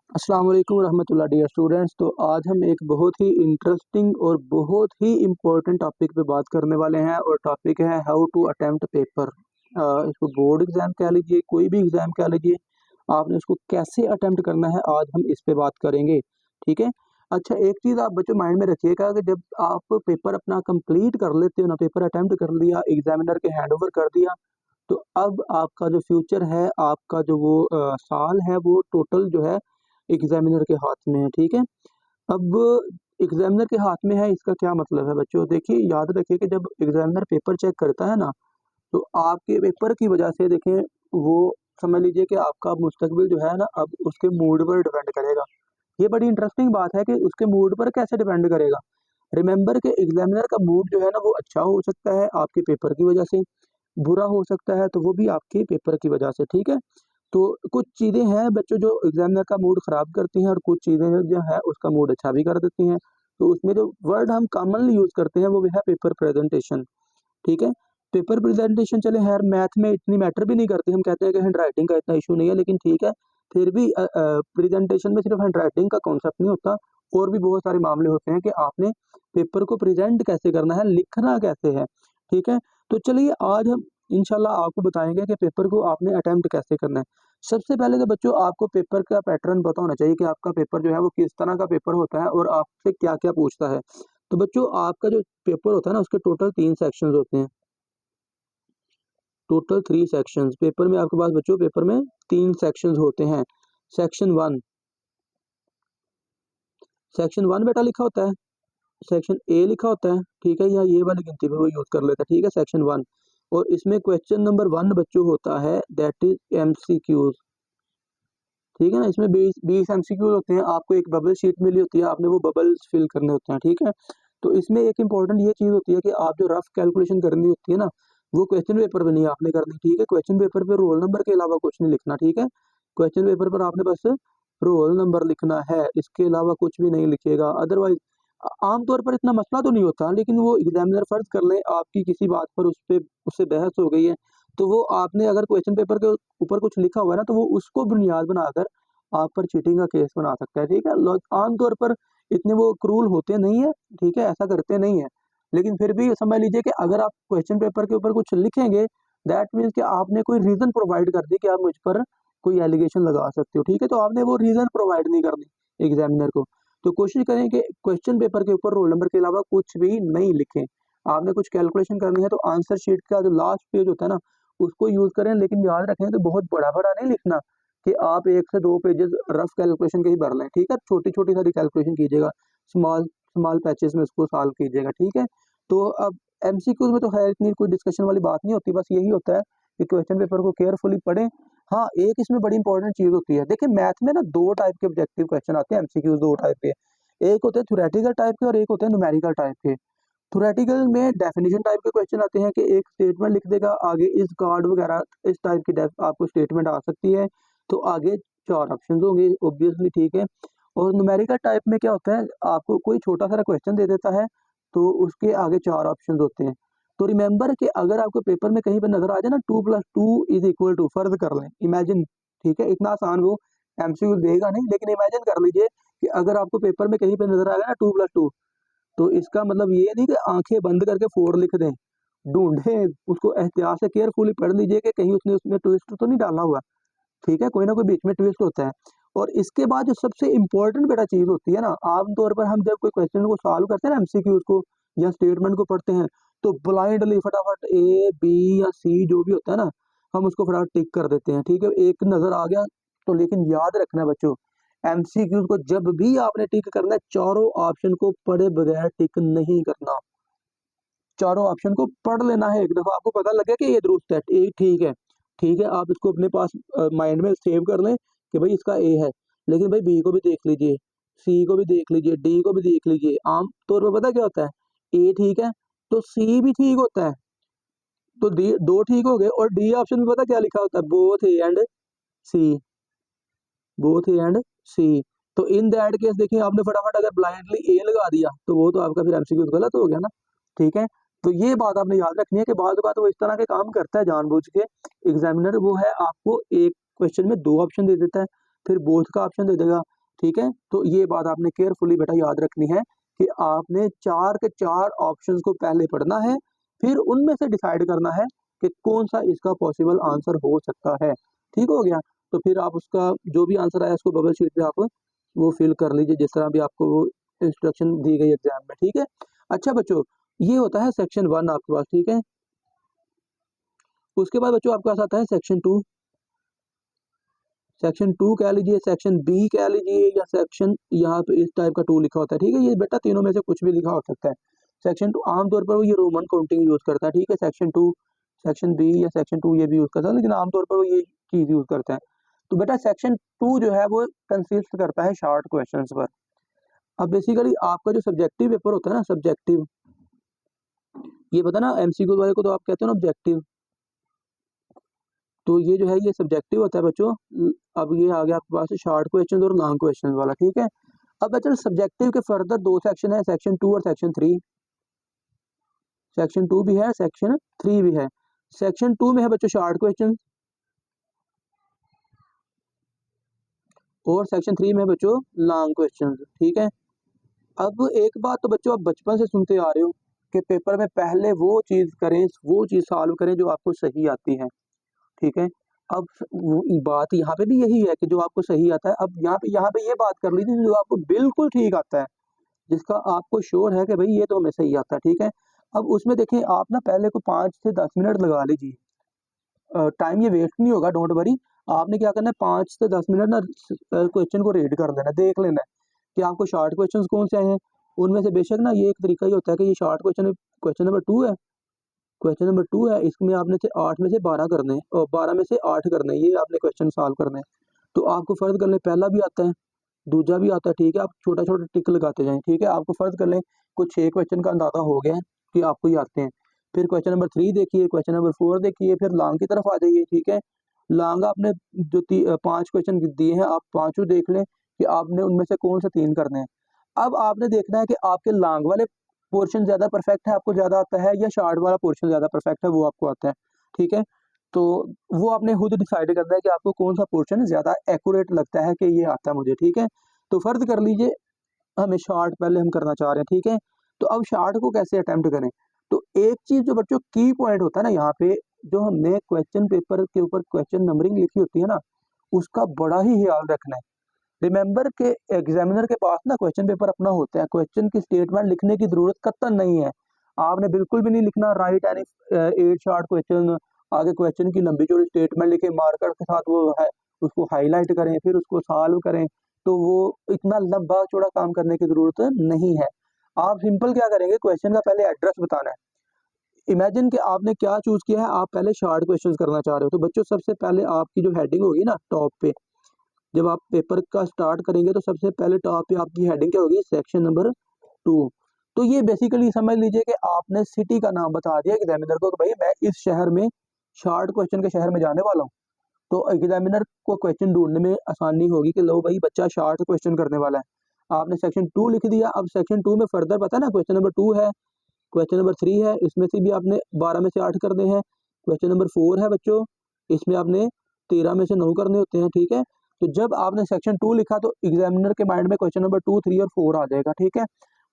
अस्सलाम वालेकुम रहमतुल्लाह डियर स्टूडेंट्स। तो आज हम एक बहुत ही इंटरेस्टिंग और बहुत ही इम्पोर्टेंट टॉपिक पे बात करने वाले हैं और टॉपिक है हाउ टू अटेम्प्ट पेपर। इसको बोर्ड एग्जाम कह लीजिए, कोई भी एग्जाम कह लीजिए, आपने उसको कैसे अटेम्प्ट करना है आज हम इस पे बात करेंगे। ठीक है। अच्छा, एक चीज़ आप बच्चों माइंड में रखिएगा कि जब आप पेपर अपना कंप्लीट कर लेते हो ना, पेपर अटेम्प्ट कर लिया, एग्जामिनर के हैंड ओवर कर दिया, तो अब आपका जो फ्यूचर है, आपका जो वो साल है, वो टोटल जो है एग्जामिनर के हाथ में है। ठीक है। अब एग्जामिनर के हाथ में है, इसका क्या मतलब है बच्चों? देखिए, याद रखिए कि जब एग्जामिनर पेपर चेक करता है ना, तो आपके पेपर की वजह से देखें, वो समझ लीजिए कि आपका मुस्तकबिल जो है ना, अब उसके मूड पर डिपेंड करेगा। ये बड़ी इंटरेस्टिंग बात है कि उसके मूड पर कैसे डिपेंड करेगा। रिमेंबर के एग्जामिनर का मूड जो है ना, वो अच्छा हो सकता है आपके पेपर की वजह से, बुरा हो सकता है तो वो भी आपके पेपर की वजह से। ठीक है। तो कुछ चीज़ें हैं बच्चों जो एग्जामिनर का मूड ख़राब करती हैं और कुछ चीज़ें जो है उसका मूड अच्छा भी कर देती हैं। तो उसमें जो वर्ड हम कॉमनली यूज़ करते हैं वो भी है पेपर प्रेजेंटेशन। ठीक है। पेपर प्रेजेंटेशन चले यार मैथ में इतनी मैटर भी नहीं करती, हम कहते हैं कि हैंडराइटिंग का इतना इशू नहीं है, लेकिन ठीक है, फिर भी प्रेजेंटेशन में सिर्फ हैंडराइटिंग का कॉन्सेप्ट नहीं होता, और भी बहुत सारे मामले होते हैं कि आपने पेपर को प्रेजेंट कैसे करना है, लिखना कैसे है। ठीक है। तो चलिए आज हम इंशाल्लाह आपको बताएंगे कि पेपर को आपने अटेम्प्ट कैसे करना है। सबसे पहले तो बच्चों आपको पेपर का पैटर्न पता होना चाहिए कि आपका पेपर जो है वो किस तरह का पेपर होता है और आपसे क्या क्या पूछता है। तो बच्चों आपका जो पेपर होता है ना, उसके टोटल 3 सेक्शंस होते हैं। टोटल 3 सेक्शंस पेपर में आपके पास बच्चों, पेपर में 3 सेक्शंस होते हैं। सेक्शन 1, सेक्शन 1 बेटा लिखा होता है, सेक्शन ए लिखा होता है। ठीक है, या ये वाली गिनती पे वो यूज कर लेता है। ठीक है, सेक्शन 1, और इसमें क्वेश्चन नंबर 1 बच्चों होता है, दैट इज एमसीक्यूज। ठीक है ना, इसमें 20 एमसीक्यूज होते हैं। आपको एक बबल शीट मिली होती है, आपने वो बबल्स फिल करने होते हैं। ठीक है। तो इसमें एक इंपॉर्टेंट ये चीज होती है कि आप जो रफ कैलकुलेशन करनी होती है ना, वो क्वेश्चन पेपर पे नहीं आपने करनी। ठीक है, क्वेश्चन पेपर पे रोल नंबर के अलावा कुछ नहीं लिखना। ठीक है, क्वेश्चन पेपर पर आपने बस रोल नंबर लिखना है, इसके अलावा कुछ भी नहीं लिखिएगा। अदरवाइज आमतौर पर इतना मसला तो नहीं होता, लेकिन वो एग्जामिनर फर्ज कर ले आपकी किसी बात पर उस पे उससे बहस हो गई है, तो वो आपने अगर क्वेश्चन पेपर के ऊपर कुछ लिखा हुआ है ना, तो वो उसको बुनियाद बनाकर आप पर चीटिंग का केस बना सकता है। ठीक है, आमतौर पर इतने वो क्रूल होते नहीं है। ठीक है, ऐसा करते नहीं है, लेकिन फिर भी समझ लीजिए कि अगर आप क्वेश्चन पेपर के ऊपर कुछ लिखेंगे, दैट मीन्स कि आपने कोई रीजन प्रोवाइड कर दी कि आप मुझ पर कोई एलिगेशन लगा सकते हो। ठीक है, तो आपने वो रीजन प्रोवाइड नहीं करनी एग्जामिनर को। तो कोशिश करें कि क्वेश्चन पेपर के ऊपर रोल नंबर के अलावा कुछ भी नहीं लिखें। आपने कुछ कैलकुलेशन करनी है तो आंसर शीट का जो लास्ट पेज होता है ना, उसको यूज करें, लेकिन याद रखें कि बहुत बड़ा बड़ा नहीं लिखना कि आप 1 से 2 पेजेस रफ कैलकुलेशन के ही भर लें। ठीक है, छोटी छोटी सारी कैलकुलेशन कीजिएगा, स्मॉल स्मॉल पैचेस में उसको सॉल्व कीजिएगा। ठीक है। तो अब एमसीक्यूज में तो खैर इतनी कोई डिस्कशन वाली बात नहीं होती, बस यही होता है कि क्वेश्चन पेपर को केयरफुली पढ़ें। हाँ, एक इसमें बड़ी इंपॉर्टेंट चीज होती है, देखिए मैथ में ना 2 टाइप के ऑब्जेक्टिव क्वेश्चन आते हैं, एमसीक्यूज 2 टाइप के। एक होते हैं थ्योरेटिकल टाइप के और एक होते हैं न्यूमेरिकल टाइप के। थ्योरेटिकल में डेफिनेशन टाइप के क्वेश्चन आते हैं कि एक स्टेटमेंट लिख देगा, आगे इस गार्ड वगैरह इस टाइप की आपको स्टेटमेंट आ सकती है, तो आगे 4 ऑप्शन होंगे ऑब्वियसली। ठीक है। और न्यूमेरिकल टाइप में क्या होता है, आपको कोई छोटा सा क्वेश्चन दे देता है, तो उसके आगे 4 ऑप्शन होते हैं। तो रिमेंबर कि अगर आपको पेपर में कहीं पर नजर आ जाए ना 2+2 = फर्ज कर लें, इमेजिन। ठीक है, इतना आसान वो एमसीक्यू देगा नहीं, लेकिन इमेजिन कर लीजिए कि अगर आपको पेपर में कहीं पे नजर आ गया ना 2+2, तो इसका मतलब ये नहीं कि आंखें बंद करके 4 लिख दें, ढूंढें उसको, एहतियात से केयरफुली पढ़ लीजिए कि कहीं उसने उसमें ट्विस्ट तो नहीं डाला हुआ। ठीक है, कोई ना कोई बीच में ट्विस्ट होता है। और इसके बाद जो सबसे इंपॉर्टेंट बेटा चीज होती है ना, आमतौर पर हम जब कोई क्वेश्चन को सॉल्व करते हैं ना, एमसीक्यूज को या स्टेटमेंट को पढ़ते हैं, तो ब्लाइंडली फटाफट ए बी या सी जो भी होता है ना, हम उसको फटाफट टिक कर देते हैं। ठीक है, एक नजर आ गया तो, लेकिन याद रखना बच्चों, एमसीक्यूज को जब भी आपने टिक करना है, चारों ऑप्शन को पढ़े बगैर टिक नहीं करना। चारों ऑप्शन को पढ़ लेना है एक दफा, आपको पता लगे कि ये दुरुस्त है, ए ठीक है। ठीक है, आप इसको अपने पास माइंड में सेव कर लें कि भाई इसका ए है, लेकिन भाई बी को भी देख लीजिए, सी को भी देख लीजिए, डी को भी देख लीजिए। आम तौर पर पता क्या होता है, ए ठीक है तो सी भी ठीक होता है, तो डी, दो ठीक हो गए। और डी ऑप्शन में पता क्या लिखा होता है, both A and C, both A and C. तो इन दैट केस देखिए, आपने फटाफट अगर ब्लाइंडली ए लगा दिया, तो वो तो आपका फिर एमसीक्यू गलत हो गया ना। ठीक है, तो ये बात आपने याद रखनी है कि बाद वो इस तरह के काम करता है जानबूझ के। एग्जामिनर वो है, आपको एक क्वेश्चन में 2 ऑप्शन दे देता है, फिर बोथ का ऑप्शन दे देगा, ठीक है। तो ये बात आपने केयरफुली बेटा याद रखनी है कि आपने 4 के 4 ऑप्शंस को पहले पढ़ना है, फिर उनमें से डिसाइड करना है कि कौन सा इसका पॉसिबल आंसर हो सकता है। ठीक हो गया? तो फिर आप उसका जो भी आंसर आया उसको बबल शीट पे आप वो फिल कर लीजिए जिस तरह भी आपको वो इंस्ट्रक्शन दी गई एग्जाम में। ठीक है। अच्छा बच्चों, ये होता है सेक्शन 1 आपके पास। ठीक है। उसके बाद बच्चों आपके पास आता है सेक्शन 2। सेक्शन 2 कह लीजिए, सेक्शन बी कह लीजिए, या सेक्शन यहाँ पे इस टाइप का 2 लिखा होता है। ठीक है। ये बेटा तीनों में से कुछ भी लिखा हो सकता है। सेक्शन 2 आमतौर पर वो ये रोमन काउंटिंग यूज करता है। ठीक है। सेक्शन 2, सेक्शन बी या सेक्शन 2 ये भी यूज करता है, लेकिन आमतौर पर वो ये चीज यूज करता है। तो बेटा सेक्शन 2 जो है वो कंसिस्ट करता है शॉर्ट क्वेश्चन पर। अब बेसिकली आपका जो सब्जेक्टिव पेपर होता है ना, सब्जेक्टिव, ये पता ना एमसीक्यू वाले को तो आप कहते हो ना ऑब्जेक्टिव, तो ये जो है ये सब्जेक्टिव होता है बच्चों। अब ये आ गया आपके पास शॉर्ट क्वेश्चन और लॉन्ग क्वेश्चन वाला। ठीक है। अब बच्चों सब्जेक्टिव के फर्दर 2 सेक्शन है, सेक्शन 2 और सेक्शन 3। सेक्शन 2 भी है, सेक्शन 3 भी है। सेक्शन 2 में है बच्चों शॉर्ट क्वेश्चन, और सेक्शन 3 में है बच्चों लॉन्ग क्वेश्चन। ठीक है। अब एक बात तो बच्चों आप बचपन से सुनते आ रहे हो कि पेपर में पहले वो चीज करें, वो चीज सॉल्व करें जो आपको सही आती है। ठीक है। अब बात यहाँ पे भी यही है कि जो आपको सही आता है। अब यहाँ पे ये बात कर लीजिए जो आपको बिल्कुल ठीक आता है, जिसका आपको श्योर है कि भाई ये तो हमें सही आता है। ठीक है। अब उसमें देखें आप ना पहले को 5 से 10 मिनट लगा लीजिए, टाइम ये वेस्ट नहीं होगा, डोंट वरी। आपने क्या करना है 5 से 10 मिनट ना क्वेश्चन को रीड कर लेना, देख लेना है कि आपको शॉर्ट क्वेश्चन कौन से आए हैं। उनमें से बेशक ना ये एक तरीका ही होता है कि ये शॉर्ट क्वेश्चन क्वेश्चन नंबर 2 है, क्वेश्चन नंबर 2 है, इसमें आपने से 8 में से 12 करने हैं और 12 में से 8 करने हैं, ये आपने क्वेश्चन सॉल्व करने हैं। तो आपको फर्ज कर लें पहला भी आता है, दूसरा भी आता है। ठीक है। आप छोटा छोटा टिक लगाते जाएं। ठीक है। आपको फर्ज कर लें कुछ 6 क्वेश्चन का अंदाजा हो गया है कि आपको ये आते हैं। फिर क्वेश्चन नंबर 3 देखिए, क्वेश्चन नंबर 4 देखिए, फिर लॉन्ग की तरफ आ जाइए। ठीक है। लॉन्ग आपने जो 5 क्वेश्चन दिए हैं आप पांचों देख लें कि आपने उनमें से कौन से 3 करने हैं। अब आपने देखना है कि आपके लॉन्ग वाले पोर्शन ज्यादा परफेक्ट है, आपको ज्यादा आता है, या शॉर्ट वाला पोर्शन ज्यादा परफेक्ट है वो आपको आता है। ठीक है। तो वो आपने खुद डिसाइड करना है कि आपको कौन सा पोर्शन ज्यादा एक्यूरेट लगता है कि ये आता है मुझे। ठीक है। तो फर्ज कर लीजिए हमें शॉर्ट पहले हम करना चाह रहे हैं। ठीक है। तो अब शॉर्ट को कैसे अटेम्प्ट करें, तो एक चीज जो बच्चों की पॉइंट होता है ना यहाँ पे, जो हमने क्वेश्चन पेपर के ऊपर क्वेश्चन नंबरिंग लिखी होती है ना, उसका बड़ा ही ख्याल रखना है। रिमेंबर के एग्जामिनर के पास ना क्वेश्चन पेपर अपना होता है, क्वेश्चन की स्टेटमेंट लिखने की जरूरत कतई नहीं है। आपने बिल्कुल भी नहीं लिखना राइट एनी 8 शॉर्ट क्वेश्चन, आगे क्वेश्चन की लंबी चौड़ी स्टेटमेंट लिखे, मार्कर के साथ वो है उसको हाईलाइट करें, फिर उसको सॉल्व करें। तो वो इतना लंबा चौड़ा काम करने की जरूरत नहीं है। आप सिंपल क्या करेंगे, क्वेश्चन का पहले एड्रेस बताना है। इमेजिन कि आपने क्या चूज किया है, आप पहले शॉर्ट क्वेश्चंस करना चाह रहे हो, तो बच्चों सबसे पहले आपकी जो हेडिंग होगी ना टॉप पे, जब आप पेपर का स्टार्ट करेंगे तो सबसे पहले टॉप पे आपकी हेडिंग क्या होगी, सेक्शन नंबर 2। तो ये बेसिकली समझ लीजिए कि आपने सिटी का नाम बता दिया एग्जामिनर को कि भाई मैं इस शहर में शॉर्ट क्वेश्चन के शहर में जाने वाला हूँ। तो एग्जामिनर को क्वेश्चन ढूंढने में आसानी होगी कि लो भाई बच्चा शॉर्ट क्वेश्चन करने वाला है। आपने सेक्शन 2 लिख दिया। अब सेक्शन 2 में फर्दर पता है ना क्वेश्चन नंबर 2 है, क्वेश्चन नंबर 3 है, इसमें से भी आपने 12 में से 8 करने हैं। क्वेश्चन नंबर 4 है बच्चों, इसमें आपने 13 में से 9 करने होते हैं। ठीक है। तो जब आपने सेक्शन 2 लिखा तो एग्जामिनर के माइंड में क्वेश्चन नंबर 2, 3 और 4 आ जाएगा। ठीक है।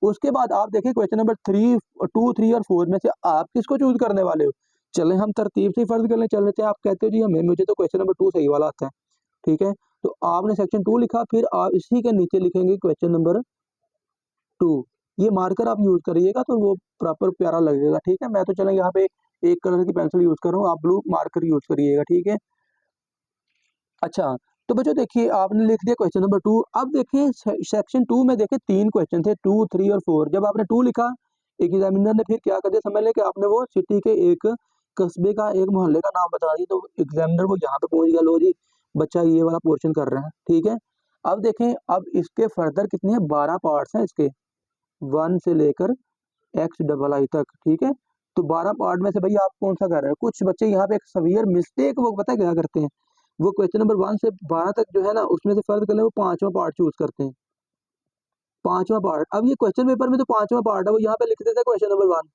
उसके बाद आप देखिए क्वेश्चन नंबर 3, 2, 3 और 4 में से आप किसको चूज करने वाले हो। चले हम तरतीब से फर्ज कर ले चल लेते हैं। आप कहते हो जी हमें मुझे तो क्वेश्चन नंबर 2 सही वाला आता है। ठीक है। तो आपने सेक्शन 2 लिखा, फिर आप इसी के नीचे लिखेंगे क्वेश्चन नंबर 2। ये मार्कर आप यूज करिएगा तो वो प्रॉपर प्यारा लगेगा। ठीक है। मैं तो चलें यहाँ पे एक कलर की पेंसिल यूज कर रहा हूँ, आप ब्लू मार्कर यूज करिएगा। ठीक है। अच्छा, तो बच्चों देखिए आपने लिख दिया क्वेश्चन नंबर 2। अब देखिए सेक्शन 2 में देखिए 3 क्वेश्चन थे, 2, 3 और 4। जब आपने 2 लिखा, एग्जामिनर ने फिर क्या कर दिया, समझ ले कि आपने वो सिटी के एक कस्बे का एक मोहल्ले का नाम बता दिया। तो एग्जामिनर वो यहाँ पे पहुंच गया, लो जी बच्चा ये वाला पोर्शन कर रहा है। ठीक है। अब देखें, अब इसके फर्दर कितने हैं, 12 पार्ट्स हैं इसके, 1 से लेकर XII तक। ठीक है। तो 12 पार्ट में से भाई आप कौन सा कर रहे हो। कुछ बच्चे यहाँ पे एक सवियर मिस्टेक वो पता है क्या करते हैं, वो क्वेश्चन नंबर 1 से 12 तक जो है ना उसमें से फर्ज कर ले वो 5वां पार्ट चूज करते हैं, 5वां पार्ट। अब ये क्वेश्चन पेपर में तो 5वां पार्ट है, वो यहाँ पे लिख देते हैं क्वेश्चन नंबर 1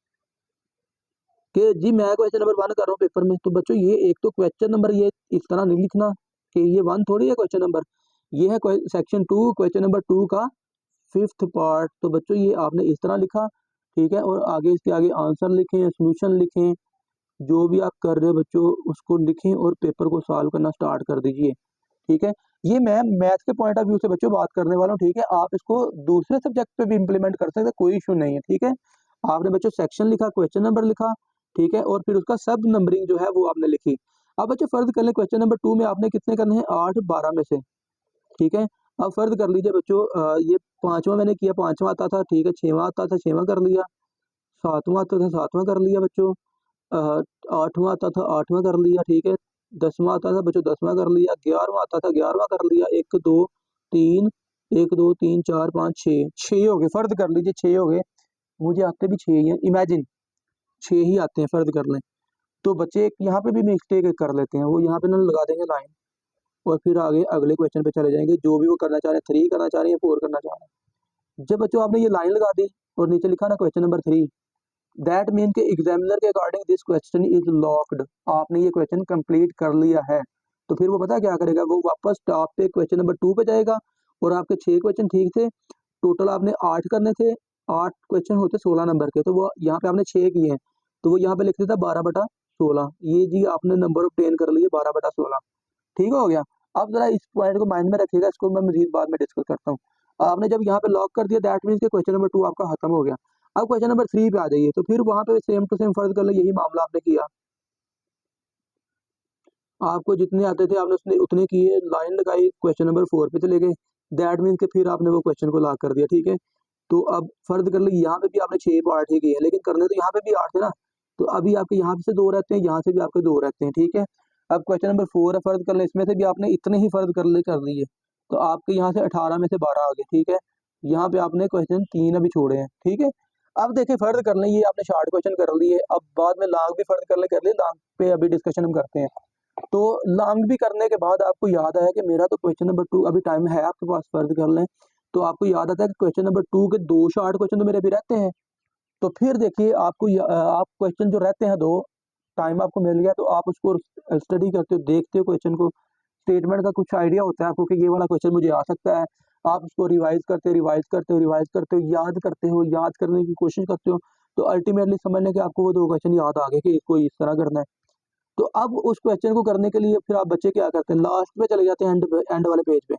कि जी मैं क्वेश्चन नंबर 1 कर रहा हूँ पेपर में। तो बच्चों ये एक तो क्वेश्चन नंबर ये इस तरह नहीं लिखना कि ये 1 थोड़ी है क्वेश्चन नंबर। ये है सेक्शन 2 क्वेश्चन नंबर 2 का 5th पार्ट। तो बच्चों ये आपने इस तरह लिखा, ठीक है, और आगे इसके आगे आंसर लिखें, सोल्यूशन लिखें, जो भी आप कर रहे हो बच्चों उसको लिखें और पेपर को सॉल्व करना स्टार्ट कर दीजिए, ठीक है। ये मैं मैथ के पॉइंट ऑफ व्यू से बच्चों बात करने वाला हूँ, ठीक है। आप इसको दूसरे सब्जेक्ट पे भी इम्प्लीमेंट कर सकते हैं, कोई इशू नहीं है, ठीक है। आपने बच्चों सेक्शन लिखा, क्वेश्चन नंबर लिखा, ठीक है, और फिर उसका सब नंबरिंग जो है वो आपने लिखी। अब बच्चों फर्ज कर लें क्वेश्चन नंबर 2 में आपने कितने करने हैं, 8 12 में से, ठीक है। अब फर्ज कर लीजिए बच्चों, ये 5वां मैंने किया, 5वां आता था, ठीक है, 6वां आता था, 6वां कर लिया, 7वां आता था, 7वां कर लिया बच्चों, 8वां आता था, 8वां कर लिया, ठीक है, 10वां आता था बच्चों, 10वां कर लिया, 11वां आता था, 11वां कर लिया, 1 2 3 1 2 3 4 5 6 6 हो गए, फर्ज कर लीजिए 6 हो गए, मुझे आते भी 6 ही हैं, इमेजिन 6 ही आते हैं, फर्ज कर लें। तो बच्चे यहाँ पे भी मिस्टेक कर लेते हैं, वो यहाँ पे ना लगा देंगे लाइन और फिर आगे अगले क्वेश्चन पे चले जाएंगे, जो भी वो करना चाह रहे हैं, 3 करना चाह रहे हैं, 4 करना चाह रहे हैं। जब बच्चों आपने ये लाइन लगा दी और नीचे लिखा ना क्वेश्चन नंबर 3, दैट मीन के एग्जामिनर के according this question is locked, आपने ये क्वेश्चन कंप्लीट कर लिया है। तो फिर वो पता क्या करेगा, वो वापस टॉप पे क्वेश्चन नंबर 2 पे जाएगा और आपके 6 क्वेश्चन ठीक थे, टोटल आपने 8 करने थे, 8 क्वेश्चन होते 16 नंबर के, तो वो यहाँ पे आपने 6 किए हैं, तो वो यहाँ पे लिख देता 12/16, ये जी आपने नंबर ऑब्टेन कर लिए 12/16, ठीक हो गया। अब जरा इस पॉइंट को माइंड में रखिएगा, इसको मैं मजीद बाद में डिस्कस करता हूँ। आपने जब यहाँ पे लॉक कर दिया, दैट मीन्स के क्वेश्चन नंबर 2 आपका खत्म हो गया। अब क्वेश्चन नंबर 3 पे आ जाइए, तो फिर वहां पे सेम टू सेम फर्ज कर ले, यही मामला आपने किया, आपको जितने आते थे आपने उसने उतने किए, लाइन लगाई, क्वेश्चन नंबर 4 पे चले गए, दैट मीन्स के फिर आपने वो क्वेश्चन को लॉक कर दिया, ठीक है। तो अब फर्ज कर ले, यहाँ पे भी आपने 6 पार्ट ही किए हैं, लेकिन करने तो यहाँ पे भी 8 थे ना, तो अभी आपके यहाँ से 2 रहते हैं, यहाँ से भी आपके 2 रहते हैं, ठीक है। अब क्वेश्चन नंबर 4 है, फर्ज कर ले, इसमें से भी आपने इतने ही फर्ज कर दिए, तो आपके यहाँ से 18 में से 12 आ गए, ठीक है। यहाँ पे आपने क्वेश्चन 3 अभी छोड़े हैं, ठीक है। अब देखिए फर्ज कर लें, ये आपने शॉर्ट क्वेश्चन कर लिए, अब बाद में लॉन्ग भी फर्ज कर ले, लॉन्ग पे अभी डिस्कशन हम करते हैं। तो लॉन्ग भी करने के बाद आपको याद आया कि मेरा तो क्वेश्चन नंबर 2 अभी टाइम है आपके पास, फर्ज कर लें, तो आपको याद आता है कि क्वेश्चन नंबर 2 के 2 शॉर्ट क्वेश्चन तो मेरे अभी रहते हैं। तो फिर देखिए आपको आप क्वेश्चन जो रहते हैं 2, टाइम आपको मिल गया तो आप उसको स्टडी करते हो, देखते हो क्वेश्चन को, स्टेटमेंट का कुछ आइडिया होता है आपको कि ये वाला क्वेश्चन मुझे आ सकता है, आप उसको रिवाइज करते हो, रिवाइज करते हो, रिवाइज करते हो, याद करते हो, याद करने की कोशिश करते हो, तो अल्टीमेटली समझने के आपको वो 2 क्वेश्चन याद आ गए कि इसको इस तरह करना है। तो अब उस क्वेश्चन को करने के लिए फिर आप बच्चे क्या करते हैं, लास्ट पे चले जाते हैं, एंड वाले पेज पे,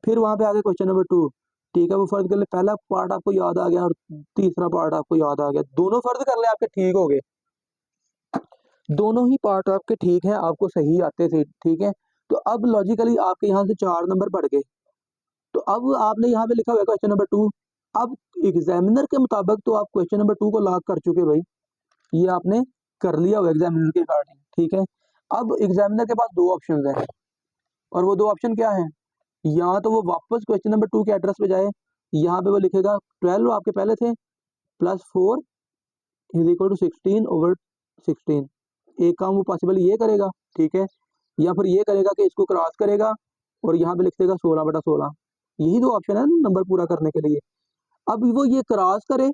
फिर वहां पे आ गए क्वेश्चन नंबर 2, ठीक है, वो फर्ज कर ले, पहला पार्ट आपको याद आ गया और तीसरा पार्ट आपको याद आ गया, दोनों फर्ज कर ले आपके ठीक हो गए, दोनों ही पार्ट आपके ठीक हैं, आपको सही आते थे, ठीक है। तो अब लॉजिकली आपके यहाँ से 4 नंबर बढ़ गए, तो अब आपने यहाँ पे लिखा हुआ है क्वेश्चन नंबर 2, अब एग्जामिनर के मुताबिक तो आप क्वेश्चन नंबर 2 को लॉक कर चुके भाई, ये आपने कर लिया होगा एग्जामिनर के अकॉर्डिंग, ठीक है। अब एग्जामिनर के पास 2 ऑप्शन है, और वो 2 ऑप्शन क्या है, या तो वो वापस क्वेश्चन नंबर 2 के एड्रेस पे जाए, यहाँ पे वो लिखेगा 12 आपके पहले थे प्लस 4 इज इक्वल टू 16/16, एक काम वो पॉसिबल ये करेगा, ठीक है, या फिर ये करेगा कि इसको क्रॉस करेगा और यहाँ पे लिख देगा 16/16, यही 2 ऑप्शन है नंबर पूरा करने के लिए। अब वो ये क्रॉस करे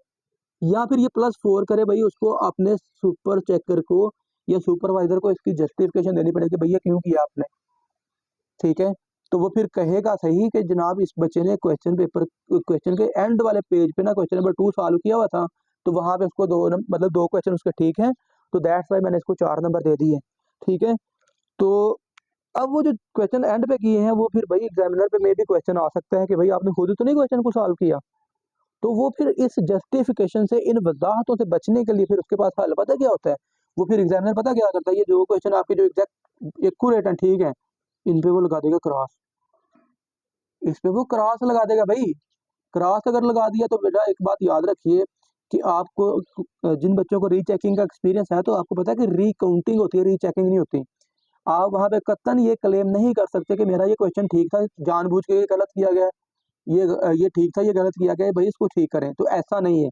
या फिर ये +4 करे, भाई उसको अपने सुपर चेकर को या सुपरवाइजर को इसकी जस्टिफिकेशन देनी पड़ेगी, भैया क्यों किया आपने, ठीक है। तो वो फिर कहेगा सही कि जनाब इस बच्चे ने क्वेश्चन के एंड वाले पेज पे ना क्वेश्चन नंबर 2 सॉल्व किया हुआ था, तो वहां पे उसको 2 क्वेश्चन उसके ठीक हैं, तो दैट्स वाई मैंने इसको 4 नंबर दे दिए, ठीक है। तो अब वो जो क्वेश्चन एंड पे किए हैं वो फिर भाई एग्जामिनर पे मे भी क्वेश्चन आ सकता है कि भाई आपने खुद तो नहीं क्वेश्चन को सॉल्व किया, तो वो फिर इस जस्टिफिकेशन से, इन वजाहतों से बचने के लिए फिर उसके पास हल पता क्या होता है, वो फिर एग्जामिनर पता क्या करता है, ये जो क्वेश्चन आपके जो एग्जैक्ट एक्यूरेट है, ठीक है, इन पे वो लगा देगा क्रॉस, इस पे वो क्रॉस लगा देगा भाई। क्रॉस अगर लगा दिया तो बेटा एक बात याद रखिए कि आपको जिन बच्चों को रीचेकिंग का एक्सपीरियंस है, तो आपको पता है कि रीकाउंटिंग होती है, रीचेकिंग नहीं होती। आप वहां पे कतन ये क्लेम नहीं कर सकते कि मेरा ये क्वेश्चन ठीक था, जानबूझ के ये गलत किया गया, ये ठीक था, ये गलत किया गया, भाई इसको ठीक करें, तो ऐसा नहीं है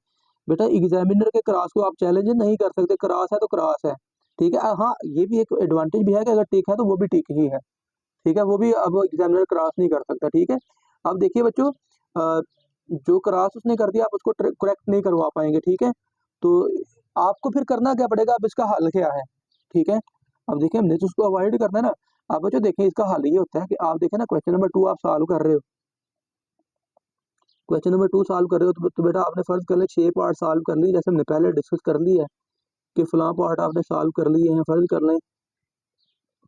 बेटा। एग्जामिनर के क्रॉस को आप चैलेंज नहीं कर सकते, क्रॉस है तो क्रॉस है, ठीक है। हाँ, ये भी एक एडवांटेज भी है कि अगर ठीक है तो वो भी ठीक ही है, ठीक है, वो भी अब एग्जामिनर क्रॉस नहीं कर सकता, ठीक है। अब देखिए बच्चों, जो क्रॉस उसने कर दिया आप उसको करेक्ट नहीं करवा पाएंगे, ठीक है। तो आपको फिर करना क्या पड़ेगा, अब इसका हल क्या है, ठीक है। अब देखिए हमने तो उसको अवॉइड करना है ना, अब बच्चों देखें इसका हल ये होता है कि आप देखें ना क्वेश्चन नंबर 2 आप सॉल्व कर रहे हो, क्वेश्चन नंबर 2 सॉल्व कर रहे हो तो बेटा आपने फर्ज कर ले 6 पार्ट सॉल्व कर लिए, जैसे हमने पहले डिस्कस कर लिया है कि फलां पार्ट आपने सॉल्व कर लिए हैं, फर्ज कर लें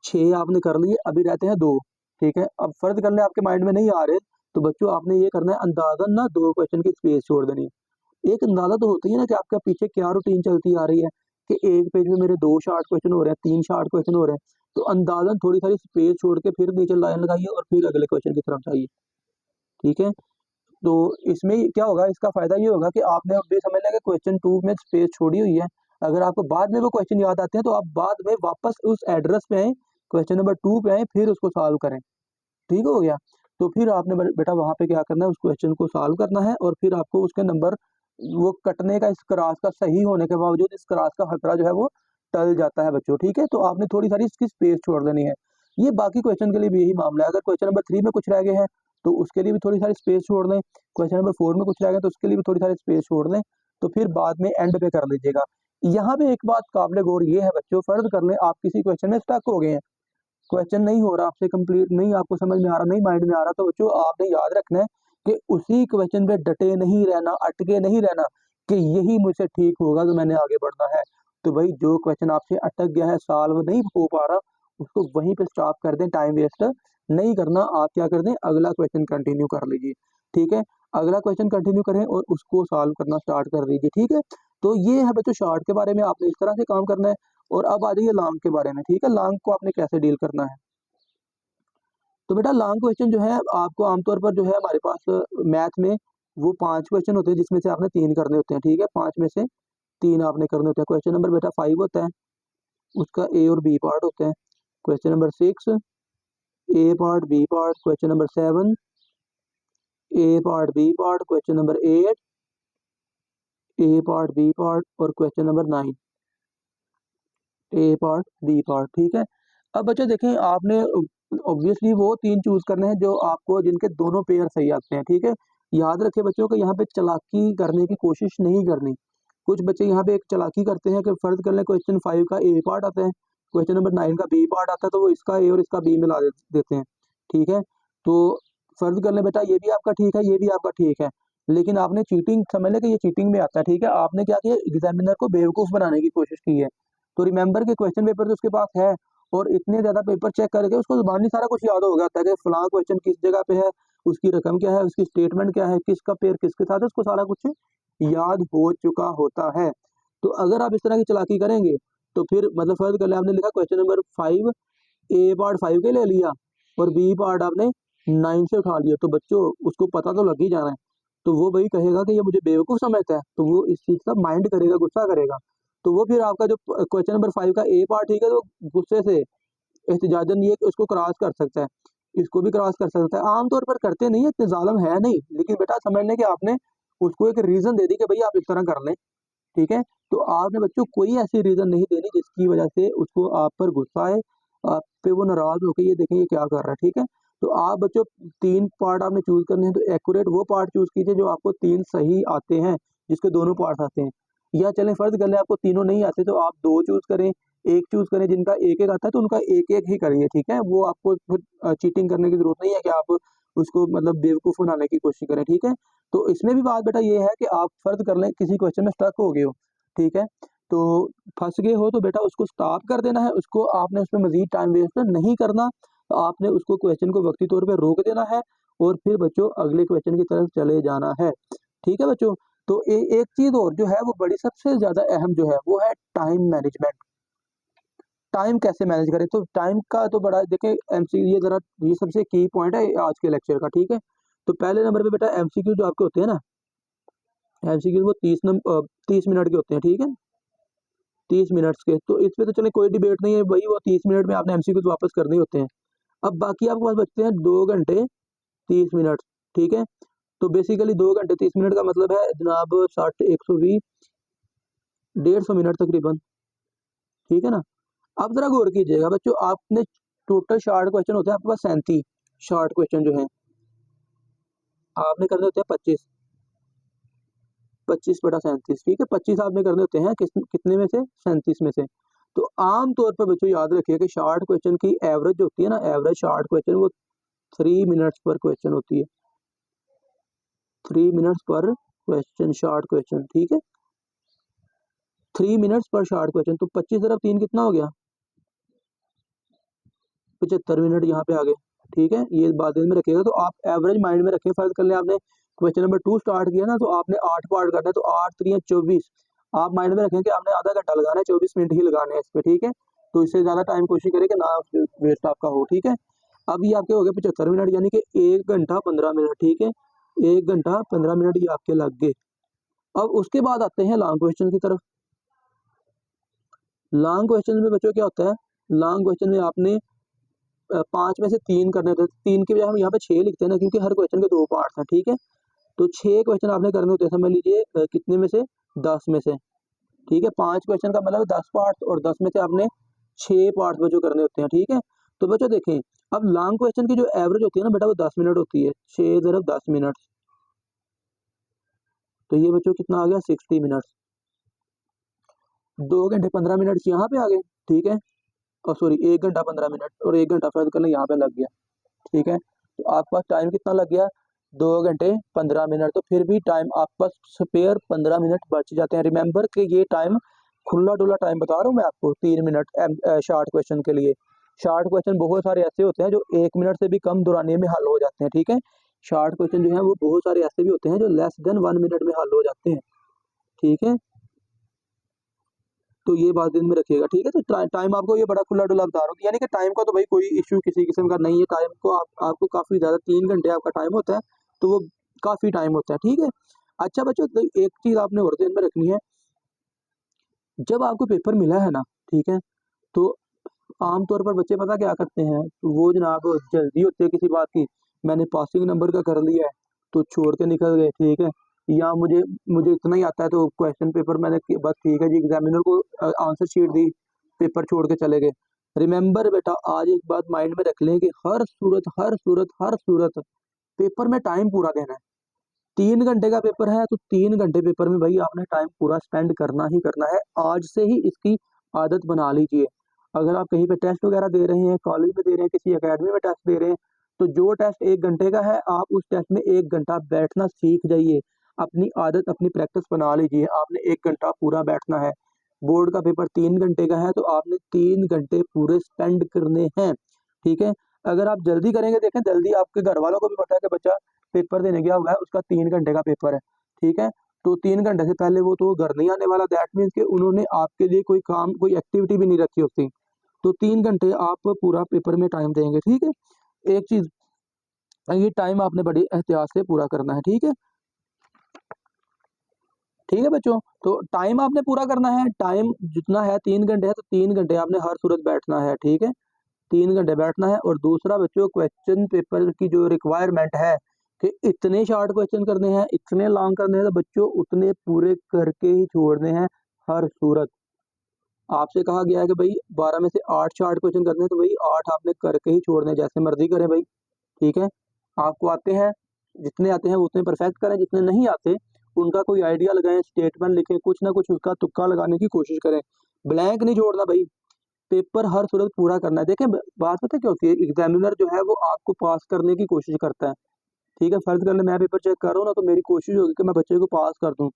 6 आपने कर लिए, अभी रहते हैं 2, ठीक है। अब फर्ज कर लें आपके माइंड में नहीं आ रहे, तो बच्चों आपने ये करना है अंदाजन ना 2 क्वेश्चन की स्पेस छोड़ देनी है। एक अंदाजा तो होती है ना कि आपका पीछे क्या रूटीन चलती आ रही है कि एक पेज में मेरे 2 शॉर्ट क्वेश्चन हो रहे हैं, 3 शॉर्ट क्वेश्चन हो रहे हैं, तो अंदाजन थोड़ी सारी स्पेस छोड़ के फिर नीचे लाइन लगाइए और फिर अगले क्वेश्चन की तरफ जाइए, ठीक है। तो इसमें क्या होगा, इसका फायदा ये होगा कि आपने अब भी समझ लिया कि क्वेश्चन 2 में स्पेस छोड़ी हुई है, अगर आपको बाद में वो क्वेश्चन याद आते हैं तो आप बाद में वापस उस एड्रेस पे आए, क्वेश्चन नंबर 2 पे आए, फिर उसको सॉल्व करें, ठीक हो गया। तो फिर आपने बेटा वहां पे क्या करना है, उस क्वेश्चन को सॉल्व करना है और फिर आपको उसके नंबर वो कटने का, इस क्रॉस का सही होने के बावजूद इस क्रॉस का खतरा जो है वो टल जाता है बच्चों, ठीक है। तो आपने थोड़ी सारी इसकी स्पेस छोड़ देनी है। ये बाकी क्वेश्चन के लिए भी यही मामला है, अगर क्वेश्चन नंबर 3 में कुछ रह गए हैं तो उसके लिए भी थोड़ी सारी स्पेस छोड़ दें, क्वेश्चन नंबर 4 में कुछ रह गए तो उसके लिए भी थोड़ी सारी स्पेस छोड़ दें, तो फिर बाद में एंड पे कर लीजिएगा। यहाँ पे एक बात काबिल गौर ये है बच्चों, फर्ज कर लें आप किसी क्वेश्चन में स्टक हो गए हैं, क्वेश्चन नहीं हो रहा आपसे कंप्लीट, नहीं आपको समझ में आ रहा, नहीं माइंड में आ रहा, तो बच्चों आपने याद रखना है कि उसी क्वेश्चन पे डटे नहीं रहना, अटके नहीं रहना कि यही मुझसे ठीक होगा तो मैंने आगे बढ़ना है। तो भाई जो क्वेश्चन आपसे अटक गया है, सॉल्व नहीं हो पा रहा, उसको वहीं पे स्टॉप कर दें, टाइम वेस्ट नहीं करना। आप क्या कर दें, अगला क्वेश्चन कंटिन्यू कर लीजिए, ठीक है। अगला क्वेश्चन कंटिन्यू करें और उसको सॉल्व करना स्टार्ट कर दीजिए, ठीक है। तो ये है बच्चों शॉर्ट के बारे में, आपने इस तरह से काम करना है। और अब आ जाइए लॉन्ग के बारे में, ठीक है, लॉन्ग को आपने कैसे डील करना है। तो बेटा लॉन्ग क्वेश्चन जो है आपको आमतौर पर जो है हमारे पास मैथ में वो 5 क्वेश्चन होते हैं जिसमें से आपने 3 करने होते हैं, ठीक है, 5 में से 3 आपने करने होते हैं। क्वेश्चन नंबर बेटा 5 होता है, उसका ए और बी पार्ट होते हैं। Question number 6 A part B part, question number 7 A part B part, question number 8 A part B part और question number 9 A part B part, ठीक है। अब बच्चे देखें आपने ऑब्वियसली वो 3 चूज करने हैं जो आपको जिनके दोनों पेयर सही आते हैं, ठीक है। याद रखें बच्चों को यहाँ पे चालाकी करने की कोशिश नहीं करनी। कुछ बच्चे यहाँ पे एक चालाकी करते हैं कि फर्ज कर लें क्वेश्चन 5 का ए पार्ट आता है, क्वेश्चन नंबर 9 का बी पार्ट आता है, तो वो इसका ए और इसका बी मिला देते हैं, ठीक है। तो फर्ज कर लें बेटा ये भी आपका ठीक है, ये भी आपका ठीक है, लेकिन आपने चीटिंग समझ लें कि ये चीटिंग में आता है, ठीक है। आपने क्या किया, एग्जामिनर को बेवकूफ बनाने की कोशिश की है। तो रिमेंबर के क्वेश्चन पेपर तो उसके पास है और इतने ज्यादा पेपर चेक करके उसको जुबानी सारा कुछ याद हो गया था कि फलां क्वेश्चन किस जगह पे है, उसकी रकम क्या है, उसकी स्टेटमेंट क्या है, किसका पेयर किसके साथ है, उसको सारा कुछ याद हो चुका होता है। तो अगर आप इस तरह की चालाकी करेंगे तो फिर मतलब फर्ज कर ले आपने लिखा क्वेश्चन नंबर 5 ए पार्ट 5 के ले लिया और बी पार्ट आपने 9 से उठा लिया, तो बच्चों उसको पता तो लग ही जाना है। तो वो वही कहेगा कि ये मुझे बेवकूफ समझता है, तो वो इस चीज का माइंड करेगा, गुस्सा करेगा। तो वो फिर आपका जो क्वेश्चन नंबर 5 का ए पार्ट, ठीक है, तो गुस्से से एहतिजाजन ये कि उसको क्रॉस कर सकता है, इसको भी क्रॉस कर सकता है। आमतौर पर करते नहीं है, इतने जालिम है नहीं, लेकिन बेटा समझ लें कि आपने उसको एक रीजन दे दी कि भाई आप इस तरह कर लें, ठीक है। तो आपने बच्चों कोई ऐसी रीजन नहीं देनी जिसकी वजह से उसको आप पर गुस्सा आए, आप पे वो नाराज होकर ये देखें ये क्या कर रहा है, ठीक है। तो आप बच्चों 3 पार्ट आपने चूज करने हैं, तो एक्यूरेट वो पार्ट चूज कीजिए जो आपको 3 सही आते हैं, जिसके दोनों पार्ट आते हैं। या चलें फर्ज कर लें आपको तीनों नहीं आते तो आप 2 चूज करें, 1 चूज करें, जिनका एक एक आता है तो उनका एक एक ही करिए, ठीक है। वो आपको फिर चीटिंग करने की जरूरत नहीं है कि आप उसको मतलब बेवकूफ बनाने की कोशिश करें, ठीक है। तो इसमें भी बात बेटा ये है कि आप फर्ज कर लें किसी क्वेश्चन में स्टक हो गए हो, ठीक है, तो फंस गए हो, तो बेटा उसको स्टॉप कर देना है, उसको आपने उसमें मजीद टाइम वेस्ट नहीं करना, आपने उसको क्वेश्चन को वक्ती तौर पे रोक देना है और फिर बच्चों अगले क्वेश्चन की तरफ चले जाना है, ठीक है बच्चों। तो एक चीज और जो है वो बड़ी सबसे ज्यादा अहम जो है वो है टाइम मैनेजमेंट। टाइम कैसे मैनेज करें, तो टाइम का तो बड़ा देखें एमसी ये जरा ये सबसे की पॉइंट है आज के लेक्चर का, ठीक है। तो पहले नंबर पे बेटा एमसीक्यू जो आपके होते हैं ना, एमसीक्यू वो 30 मिनट के होते हैं, ठीक है, 30 मिनट्स के। तो इस पे तो चले कोई डिबेट नहीं है, वही वो 30 मिनट में आपने एमसीक्यू वापस करने होते हैं। अब बाकी आपके पास बचते हैं 2 घंटे 30 मिनट, ठीक है। तो बेसिकली 2 घंटे 30 मिनट का मतलब है जनाब 60 120 150 मिनट तकरीबन, ठीक है ना। अब जरा गौर कीजिएगा बच्चों, आपने टोटल शॉर्ट क्वेश्चन होते हैं आपके पास 37 शॉर्ट क्वेश्चन जो है आपने करने होते हैं 25 बटा 37, ठीक है, 25 आपने करने होते हैं कितने में से, 37 में से। तो आम तौर पर बच्चों याद रखिए कि शॉर्ट क्वेश्चन की एवरेज होती है ना, एवरेज शॉर्ट क्वेश्चन वो 3 मिनट्स पर क्वेश्चन होती है, 3 मिनट्स पर क्वेश्चन, शॉर्ट क्वेश्चन, ठीक है, 3 मिनट्स पर शॉर्ट क्वेश्चन। तो 25 × 3 कितना हो गया, 75 मिनट यहाँ पे आ गए, ठीक है, ये बात ध्यान में रखिएगा। तो आप एवरेज माइंड में रखिए। फर्ज कर ले आपने क्वेश्चन नंबर 2 स्टार्ट किया ना, तो आपने 8 पार्ट करना है, तो 8 3 24, आप माइंड में रखें कि आपने आधा घंटा लगाना है, 24 मिनट ही लगाने हैं इस पे, ठीक है। तो इससे ज्यादा टाइम कोशिश करें कि ना वेस्ट आपका हो, ठीक है। अब ये आपके हो गए 75 मिनट, यानी कि 1 घंटा 15 मिनट, ठीक है, 1 घंटा 15 मिनट ये आपके लग गए। अब उसके बाद आते हैं लॉन्ग क्वेश्चन की तरफ। लॉन्ग क्वेश्चन में बच्चों क्या होता है, लॉन्ग क्वेश्चन में आपने 5 में से 3 करने होते हैं, 3 के बजाय हम यहाँ पे 6 लिखते हैं ना, क्योंकि हर क्वेश्चन के 2 पार्ट्स हैं, ठीक है। तो 6 क्वेश्चन आपने करने होते हैं, समझ लीजिए कितने में से, 10 में से, ठीक है। 5 क्वेश्चन का मतलब 10 पार्ट, और 10 में से आपने 6 पार्ट बच्चों करने होते हैं, ठीक है। तो बच्चों देखें, अब लॉन्ग क्वेश्चन की जो एवरेज होती है ना बेटा, वो 10 मिनट होती है, 6 × 10 मिनट, तो ये बच्चों कितना आ गया, 60 मिनट। 2 घंटे 15 मिनट यहाँ पे आ गए, ठीक है, और सॉरी 1 घंटा 15 मिनट, और 1 घंटा फर्ज करना यहाँ पे लग गया, ठीक है। तो आपके पास टाइम कितना लग गया, 2 घंटे 15 मिनट। तो फिर भी टाइम आपके पास स्पेयर 15 मिनट बच जाते हैं। रिमेंबर कि ये टाइम खुला डुला टाइम बता रहा हूँ मैं आपको, 3 मिनट शॉर्ट क्वेश्चन के लिए। शॉर्ट क्वेश्चन बहुत सारे ऐसे होते हैं जो 1 मिनट से भी कम दौरानिये में हल हो जाते हैं, ठीक है। शॉर्ट क्वेश्चन जो है वो बहुत सारे ऐसे भी होते हैं जो लेस देन 1 मिनट में हल हो जाते हैं, ठीक है। तो ये बात दिन में रखिएगा, ठीक है। तो टाइम आपको ये बड़ा खुला डुला बता रहा हूँ, यानी कि टाइम का तो भाई कोई इश्यू किसी किस्म का नहीं है। टाइम को आपको काफी ज्यादा 3 घंटे आपका टाइम होता है, तो वो काफी टाइम होता है, ठीक है। अच्छा बच्चों, तो एक चीज आपने और ध्यान में रखनी है, जब आपको पेपर मिला है ना, ठीक है, तो आमतौर पर बच्चे पता क्या करते हैं, तो वो जनाब जल्दी होती है किसी बात की, मैंने पासिंग नंबर का कर लिया है तो छोड़ के निकल गए, ठीक है, या मुझे मुझे इतना ही आता है तो क्वेश्चन पेपर मैंने बस ठीक है जी, एग्जामिनर को आंसर शीट दी, पेपर छोड़ के चले गए। रिमेंबर बेटा, आज एक बात माइंड में रख लें कि हर सूरत हर सूरत हर सूरत पेपर में टाइम पूरा देना है। 3 घंटे का पेपर है तो 3 घंटे पेपर में भाई आपने टाइम पूरा स्पेंड करना ही करना है। आज से ही इसकी आदत बना लीजिए। अगर आप कहीं पे टेस्ट वगैरह दे रहे हैं, कॉलेज में दे रहे हैं, किसी एकेडमी में टेस्ट दे रहे हैं, तो जो टेस्ट 1 घंटे का है, आप उस टेस्ट में 1 घंटा बैठना सीख जाइए। अपनी आदत, अपनी प्रैक्टिस बना लीजिए। आपने 1 घंटा पूरा बैठना है। बोर्ड का पेपर 3 घंटे का है तो आपने 3 घंटे पूरे स्पेंड करने हैं, ठीक है। अगर आप जल्दी करेंगे, देखें जल्दी, आपके घर वालों को भी पता है कि बच्चा पेपर देने गया हुआ है, उसका 3 घंटे का पेपर है, ठीक है। तो 3 घंटे से पहले वो तो घर नहीं आने वाला, दैट मीन्स कि उन्होंने आपके लिए कोई काम, कोई एक्टिविटी भी नहीं रखी होती। तो 3 घंटे आप पूरा पेपर में टाइम देंगे, ठीक है। एक चीज, ये टाइम आपने बड़ी एहतियात से पूरा करना है, ठीक है, ठीक है बच्चों। तो टाइम आपने पूरा करना है, टाइम जितना है 3 घंटे है, तो 3 घंटे आपने हर सूरत बैठना है, ठीक है, 3 घंटे बैठना है। और दूसरा बच्चों, क्वेश्चन पेपर की जो रिक्वायरमेंट है कि इतने शॉर्ट क्वेश्चन करने हैं, इतने लॉन्ग करने हैं, तो बच्चों उतने पूरे करके ही छोड़ने हैं हर सूरत। आपसे कहा गया है कि भाई 12 में से 8 शॉर्ट क्वेश्चन करने हैं, तो भाई 8 आपने करके ही छोड़ने हैं, जैसे मर्जी करें भाई, ठीक है। आपको आते हैं, जितने आते हैं वो उतने परफेक्ट करें, जितने नहीं आते उनका कोई आइडिया लगाएं, स्टेटमेंट लिखें, कुछ ना कुछ उसका तुक्का लगाने की कोशिश करें। ब्लैंक नहीं छोड़ना भाई, पेपर हर सूरत पूरा करना है। देखें बात पता क्या होती है, एग्जामिनर जो है वो आपको पास करने की कोशिश करता है, ठीक है। फर्ज कर ले मैं पेपर चेक कर रहा हूँ ना, तो मेरी कोशिश होगी कि मैं बच्चे को पास कर दूं,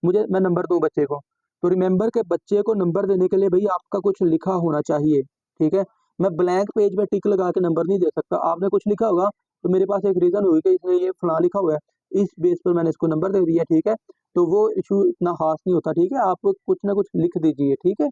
मैं नंबर दूं बच्चे को। तो रिमेंबर के बच्चे को नंबर देने के लिए भाई आपका कुछ लिखा होना चाहिए, ठीक है। मैं ब्लैंक पेज पे टिक लगा के नंबर नहीं दे सकता। आपने कुछ लिखा होगा तो मेरे पास एक रीजन होगी कि इसने ये फला लिखा हुआ है, इस बेस पर मैंने इसको नंबर दे दिया, ठीक है। तो वो इशू इतना खास नहीं होता, ठीक है। आप कुछ ना कुछ लिख दीजिए, ठीक है।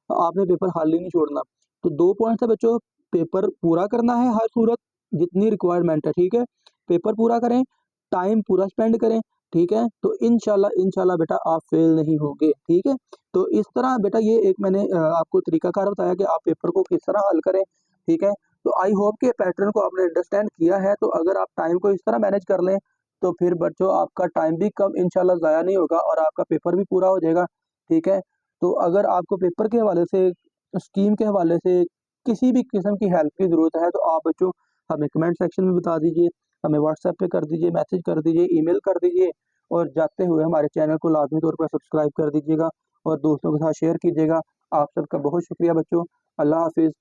आपने पेपर खाली नहीं छोड़ना। तो 2 पॉइंट्स है बच्चों, पेपर पूरा करना है हर सूरत, जितनी रिक्वायरमेंट है, ठीक है। पेपर पूरा करें, टाइम पूरा स्पेंड करें, ठीक है। तो इंशाल्लाह इंशाल्लाह बेटा आप फेल नहीं होंगे, ठीक है। तो इस तरह बेटा ये एक मैंने आपको तरीकाकार बताया कि आप पेपर को किस तरह हल करें, ठीक है। तो आई होप कि पैटर्न को आपने अंडरस्टैंड किया है। तो अगर आप टाइम को इस तरह मैनेज कर लें, तो फिर बच्चों आपका टाइम भी कम इंशाल्लाह ज़ाया नहीं होगा और आपका पेपर भी पूरा हो जाएगा, ठीक है। तो अगर आपको पेपर के हवाले से, स्कीम के हवाले से किसी भी किस्म की हेल्प की ज़रूरत है, तो आप बच्चों हमें कमेंट सेक्शन में बता दीजिए, हमें व्हाट्सएप पे कर दीजिए, मैसेज कर दीजिए, ईमेल कर दीजिए, और जाते हुए हमारे चैनल को लाजमी तौर पर सब्सक्राइब कर दीजिएगा और दोस्तों के साथ शेयर कीजिएगा। आप सबका बहुत शुक्रिया बच्चों। अल्लाह हाफिज़।